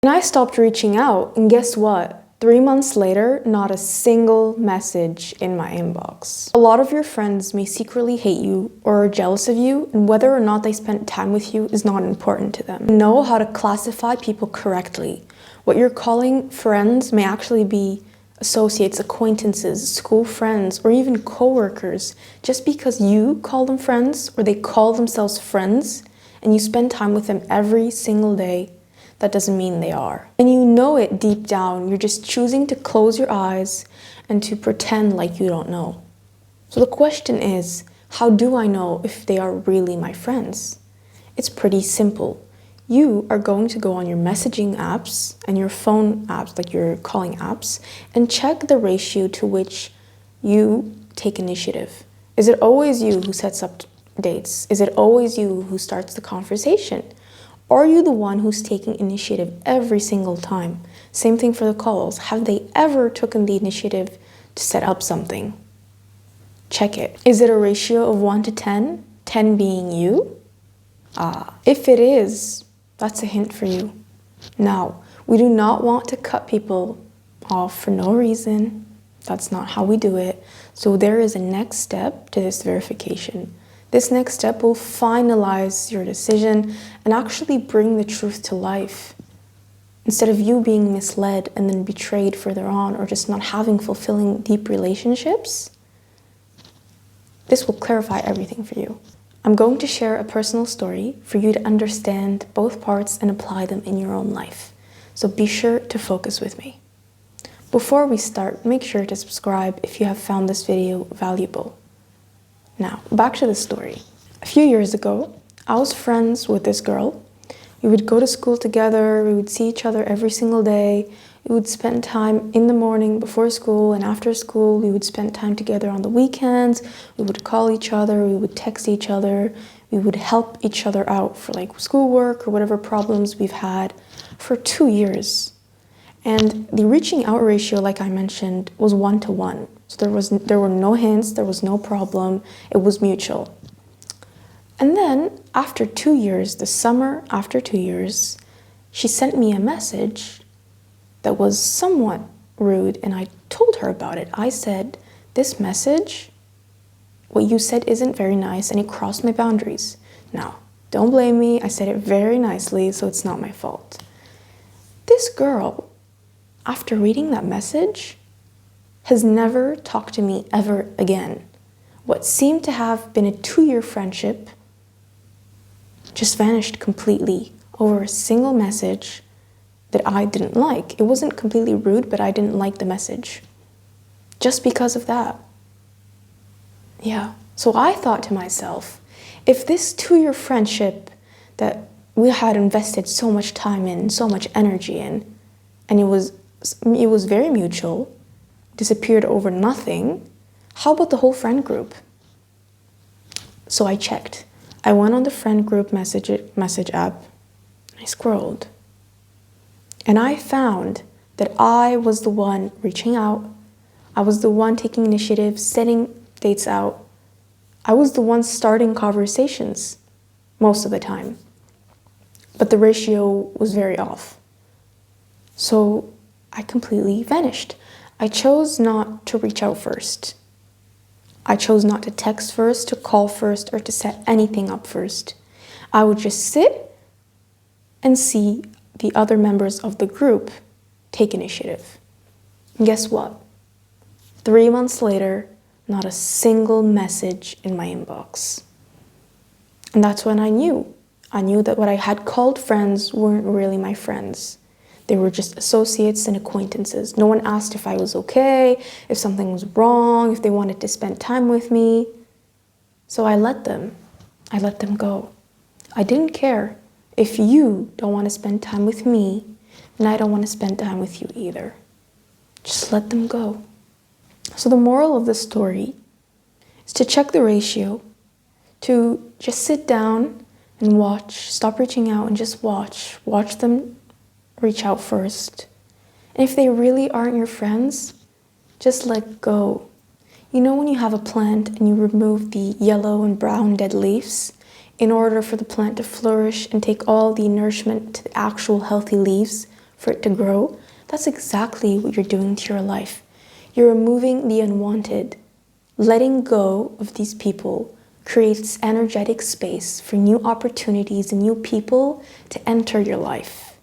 And I stopped reaching out, and guess what? 3 months later, not a single message in my inbox. A lot of your friends may secretly hate you or are jealous of you, and whether or not they spent time with you is not important to them. Know how to classify people correctly. What you're calling friends may actually be associates, acquaintances, school friends, or even coworkers. Just because you call them friends or they call themselves friends and you spend time with them every single day, that doesn't mean they are. And you know it deep down, you're just choosing to close your eyes and to pretend like you don't know. So the question is, how do I know if they are really my friends? It's pretty simple. You are going to go on your messaging apps and your phone apps, like your calling apps, and check the ratio to which you take initiative. Is it always you who sets up dates? Is it always you who starts the conversation? Or are you the one who's taking initiative every single time? Same thing for the calls. Have they ever taken the initiative to set up something? Check it. Is it a ratio of 1 to 10? 10 being you? If it is, that's a hint for you. Now, we do not want to cut people off for no reason. That's not how we do it. So there is a next step to this verification. This next step will finalize your decision and actually bring the truth to life. Instead of you being misled and then betrayed further on, or just not having fulfilling deep relationships, this will clarify everything for you. I'm going to share a personal story for you to understand both parts and apply them in your own life. So be sure to focus with me. Before we start, make sure to subscribe if you have found this video valuable. Now, back to the story. A few years ago, I was friends with this girl. We would go to school together, we would see each other every single day. We would spend time in the morning before school and after school. We would spend time together on the weekends. We would call each other, we would text each other. We would help each other out for like schoolwork or whatever problems we've had for 2 years. And the reaching out ratio, like I mentioned, was 1 to 1. So there were no hints, there was no problem, it was mutual. And then after 2 years, the summer after 2 years, she sent me a message that was somewhat rude, and I told her about it. I said, this message, what you said isn't very nice, and it crossed my boundaries. Now, don't blame me, I said it very nicely, so it's not my fault. This girl, after reading that message, has never talked to me ever again. What seemed to have been a 2-year friendship just vanished completely over a single message that I didn't like. It wasn't completely rude, but I didn't like the message. Just because of that. Yeah. So I thought to myself, if this 2-year friendship that we had invested so much time in, so much energy in, and it was very mutual, disappeared over nothing, how about the whole friend group? So I checked. I went on the friend group message app, I scrolled, and I found that I was the one reaching out. I was the one taking initiative, setting dates out. I was the one starting conversations most of the time. But the ratio was very off. So I completely vanished. I chose not to reach out first. I chose not to text first, to call first, or to set anything up first. I would just sit and see the other members of the group take initiative. And guess what? 3 months later, not a single message in my inbox. And that's when I knew. I knew that what I had called friends weren't really my friends. They were just associates and acquaintances. No one asked if I was okay, if something was wrong, if they wanted to spend time with me. So I let them go. I didn't care. If you don't want to spend time with me, then I don't want to spend time with you either. Just let them go. So the moral of the story is to check the ratio, to just sit down and watch, stop reaching out and just watch them reach out first. And if they really aren't your friends, just let go. You know when you have a plant and you remove the yellow and brown dead leaves in order for the plant to flourish and take all the nourishment to the actual healthy leaves for it to grow, that's exactly what you're doing to your life. You're removing the unwanted. Letting go of these people creates energetic space for new opportunities and new people to enter your life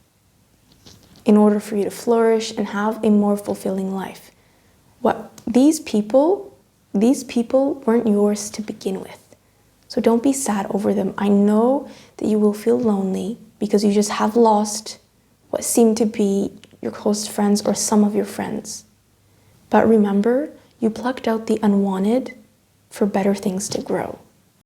in order for you to flourish and have a more fulfilling life. These people weren't yours to begin with. So don't be sad over them. I know that you will feel lonely because you just have lost what seemed to be your close friends or some of your friends. But remember, you plucked out the unwanted for better things to grow.